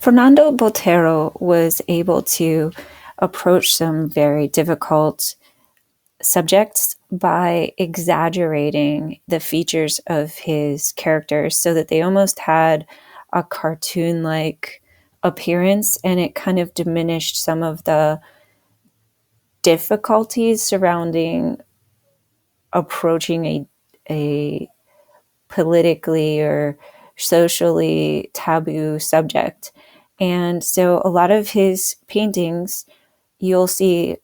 Fernando Botero was able to approach some very difficult subjects by exaggerating the features of his characters so that they almost had a cartoon-like appearance, and it kind of diminished some of the difficulties surrounding approaching a politically or socially taboo subject. And so a lot of his paintings, you'll see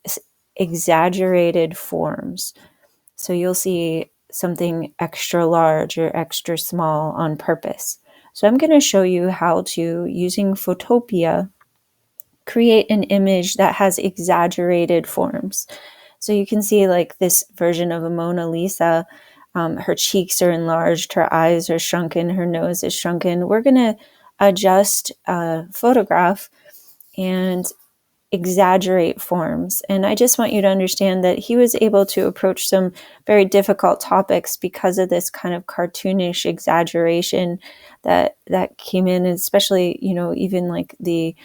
exaggerated forms. So you'll see something extra large or extra small on purpose. So I'm going to show you how to, using Photopea, create an image that has exaggerated forms. So you can see like this version of a Mona Lisa, her cheeks are enlarged, her eyes are shrunken, her nose is shrunken. We're going to adjust a photograph and exaggerate forms. And I just want you to understand that he was able to approach some very difficult topics because of this kind of cartoonish exaggeration that came in, especially, you know, even like the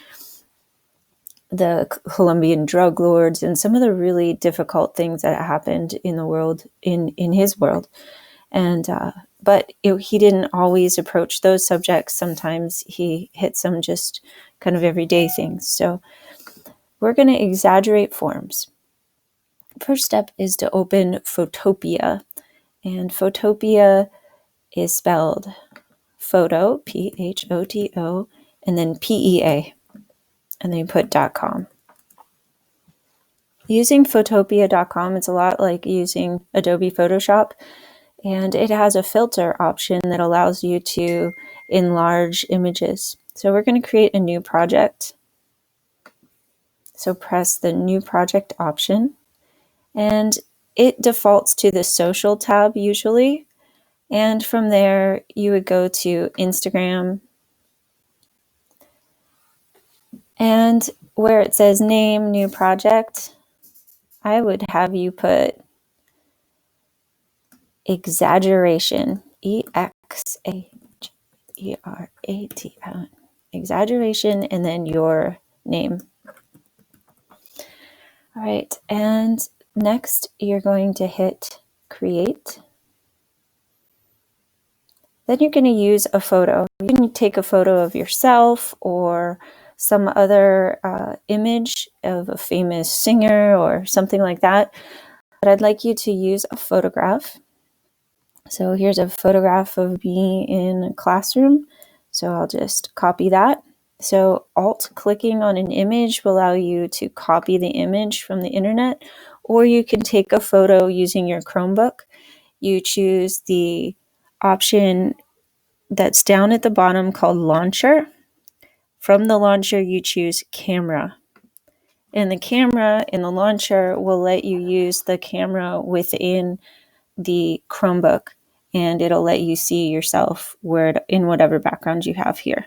Colombian drug lords and some of the really difficult things that happened in the world, in his world. And but he didn't always approach those subjects. Sometimes he hit some just kind of everyday things. So we're going to exaggerate forms. First step is to open Photopea. And Photopea is spelled photo, P-H-O-T-O, and then P-E-A. And then you put .com. Using Photopea.com, it's a lot like using Adobe Photoshop, and it has a filter option that allows you to enlarge images. So we're going to create a new project. So press the new project option, and it defaults to the social tab usually. And from there, you would go to Instagram, and where it says name, new project, I would have you put exaggeration, E-X-A-G-E-R-A-T-I-O-N, exaggeration, and then your name. All right, and next you're going to hit create. Then you're going to use a photo. You can take a photo of yourself or some other image of a famous singer or something like that. But I'd like you to use a photograph. So here's a photograph of me in a classroom. So I'll just copy that. So alt-clicking on an image will allow you to copy the image from the internet, or you can take a photo using your Chromebook. You choose the option that's down at the bottom called Launcher. From the launcher, you choose Camera. And the camera in the launcher will let you use the camera within the Chromebook, and it'll let you see yourself in whatever background you have here.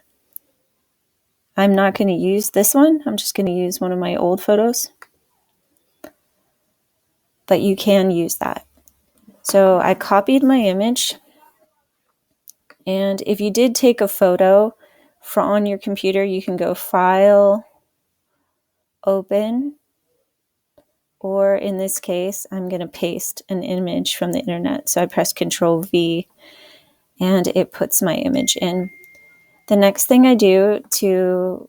I'm not going to use this one. I'm just going to use one of my old photos. But you can use that. So I copied my image. And if you did take a photo on your computer, you can go File, Open, or in this case, I'm going to paste an image from the internet. So I press Control V, and it puts my image in. The next thing I do to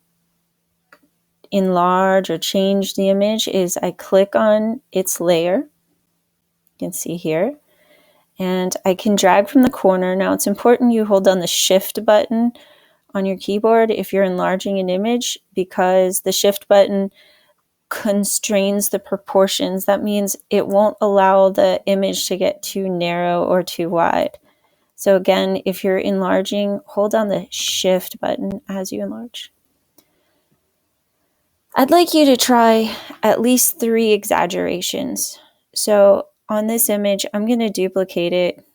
enlarge or change the image is I click on its layer. You can see here. And I can drag from the corner. Now it's important you hold down the Shift button on your keyboard if you're enlarging an image, because the Shift button constrains the proportions. That means it won't allow the image to get too narrow or too wide. So again, if you're enlarging, hold down the Shift button as you enlarge. I'd like you to try at least 3 exaggerations. So on this image, I'm going to duplicate it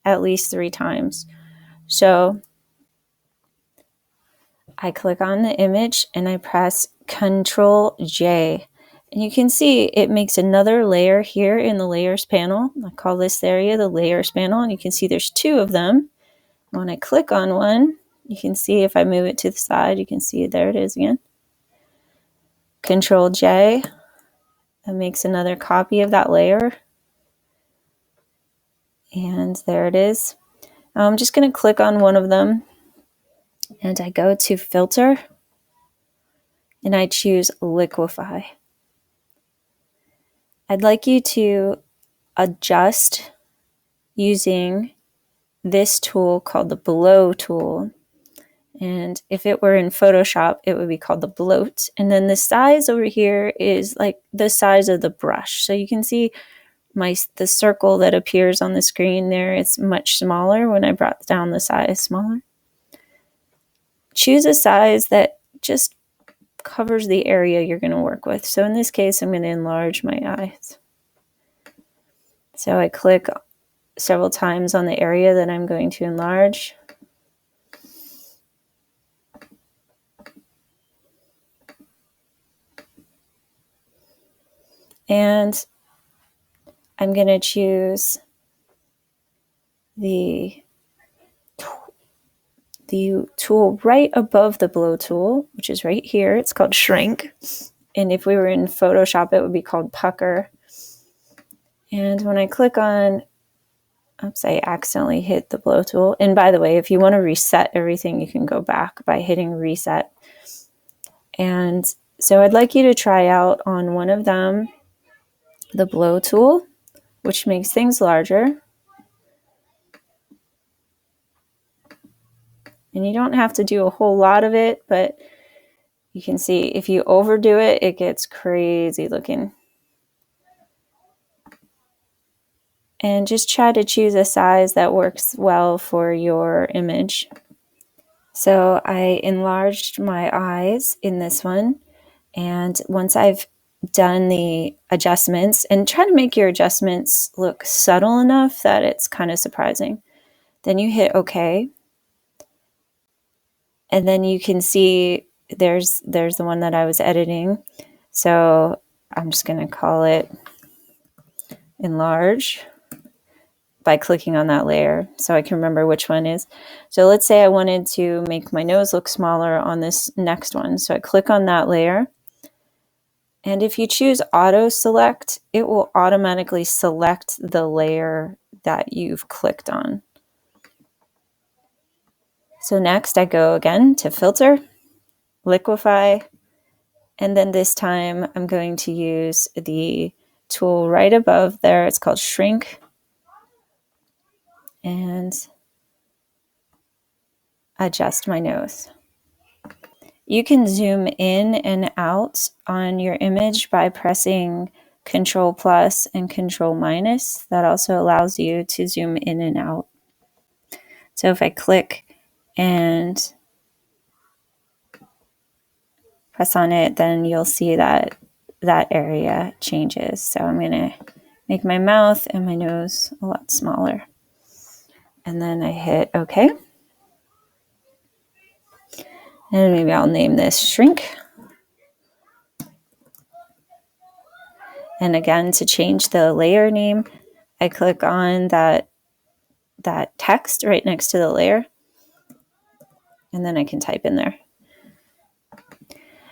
at least 3 times. So I click on the image and I press Control J. And you can see it makes another layer here in the layers panel. I call this area the layers panel, and you can see the's 2 of them. When I click on one, You can see if I move it to the side, you can see there it is again. Control J, that makes another copy of that layer. And there it is. Now I'm just going to click on one of them and I go to Filter and I choose Liquify. I'd like you to adjust using this tool called the Blow tool. And if it were in Photoshop, it would be called the Bloat. And then the size over here is like the size of the brush. So you can see the circle that appears on the screen there. It's much smaller when I brought down the size smaller. Choose a size that just covers the area you're going to work with. So in this case, I'm going to enlarge my eyes. So I click several times on the area that I'm going to enlarge. And I'm going to choose the tool right above the Blow tool, which is right here. It's called Shrink. And if we were in Photoshop, it would be called Pucker. And when I click on, oops, I accidentally hit the Blow tool. And by the way, if you want to reset everything, you can go back by hitting Reset. And so I'd like you to try out on one of them the Blow tool, which makes things larger. And you don't have to do a whole lot of it, but you can see if you overdo it, it gets crazy looking. And just try to choose a size that works well for your image. So I enlarged my eyes in this one. And once I've done the adjustments, and try to make your adjustments look subtle enough that it's kind of surprising, then you hit OK. And then you can see there's the one that I was editing. So I'm just going to call it Enlarge by clicking on that layer so I can remember which one is. So let's say I wanted to make my nose look smaller on this next one. So I click on that layer. And if you choose Auto Select, it will automatically select the layer that you've clicked on. So next I go again to Filter, Liquify, and then this time I'm going to use the tool right above there. It's called Shrink. And adjust my nose. You can zoom in and out on your image by pressing Control plus and Control minus. That also allows you to zoom in and out. So if I click and press on it, then you'll see that that area changes. So I'm going to make my mouth and my nose a lot smaller. And then I hit OK. And maybe I'll name this Shrink. And again, to change the layer name, I click on that text right next to the layer. And then I can type in there.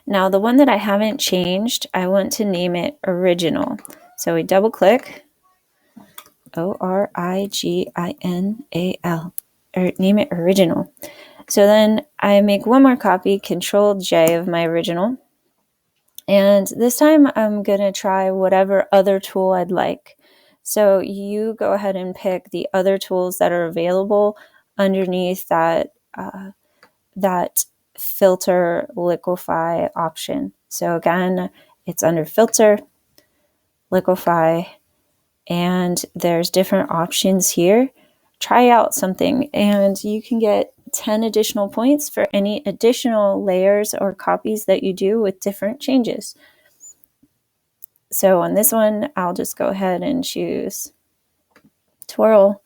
Now the one that I haven't changed, I want to name it Original. So we double click, Original, or name it Original. So then I make one more copy, Control J of my original. And this time I'm going to try whatever other tool I'd like. So you go ahead and pick the other tools that are available underneath that Filter Liquify option. So again, it's under Filter, Liquify, and there's different options here. Try out something and you can get 10 additional points for any additional layers or copies that you do with different changes. So on this one, I'll just go ahead and choose Twirl.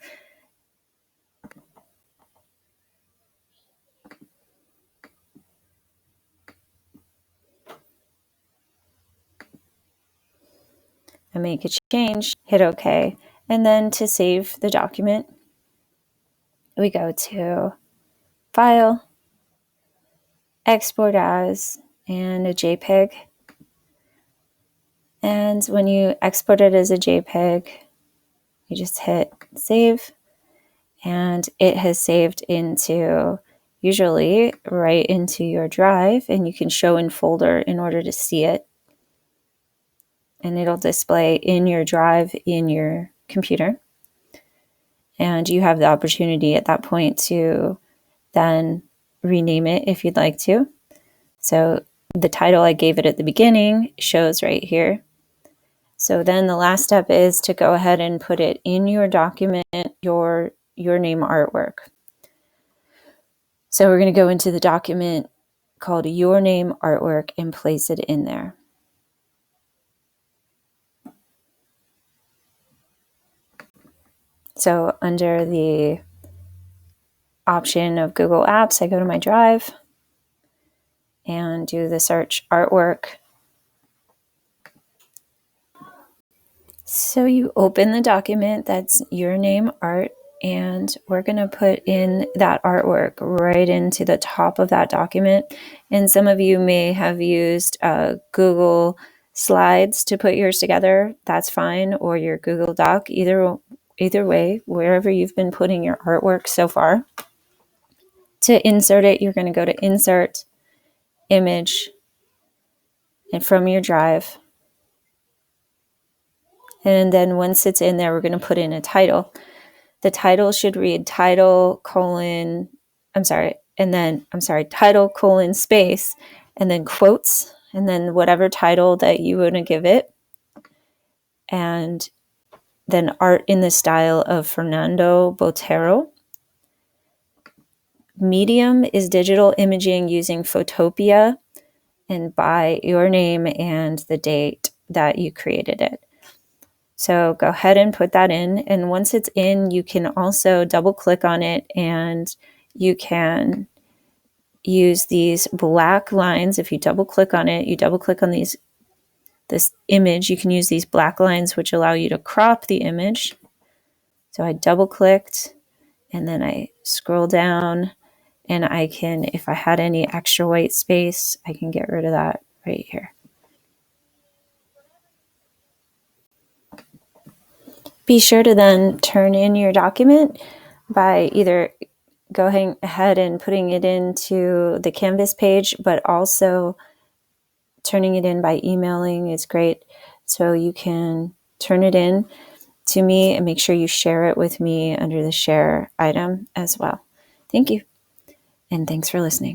I make a change, hit OK. And then to save the document, we go to File, export as, and a JPEG. And when you export it as a JPEG, you just hit save, and it has saved into, usually right into your drive, and you can show in folder in order to see it. And it'll display in your drive in your computer. And you have the opportunity at that point to then rename it if you'd like to. So the title I gave it at the beginning shows right here. So then the last step is to go ahead and put it in your document, your name artwork. So we're going to go into the document called Your Name Artwork and place it in there. So under the option of Google Apps, I go to my drive and do the search artwork. So you open the document, that's Your Name Art, and we're going to put in that artwork right into the top of that document. And some of you may have used Google Slides to put yours together. That's fine, or your Google Doc, either way, wherever you've been putting your artwork so far. To insert it, you're going to go to Insert, Image, and from your drive. And then once it's in there, we're going to put in a title. The title should read title colon space, and then quotes, and then whatever title that you want to give it. And then art in the style of Fernando Botero. Medium is digital imaging using Photopea, and by your name and the date that you created it. So go ahead and put that in. And once it's in, you can also double click on it, and you can use these black lines. If you double click on it, you double click on this image, you can use these black lines, which allow you to crop the image. So I double clicked, and then I scroll down, and I can, if I had any extra white space, I can get rid of that right here. Be sure to then turn in your document by either going ahead and putting it into the Canvas page, but also turning it in by emailing is great. So you can turn it in to me and make sure you share it with me under the share item as well. Thank you. And thanks for listening.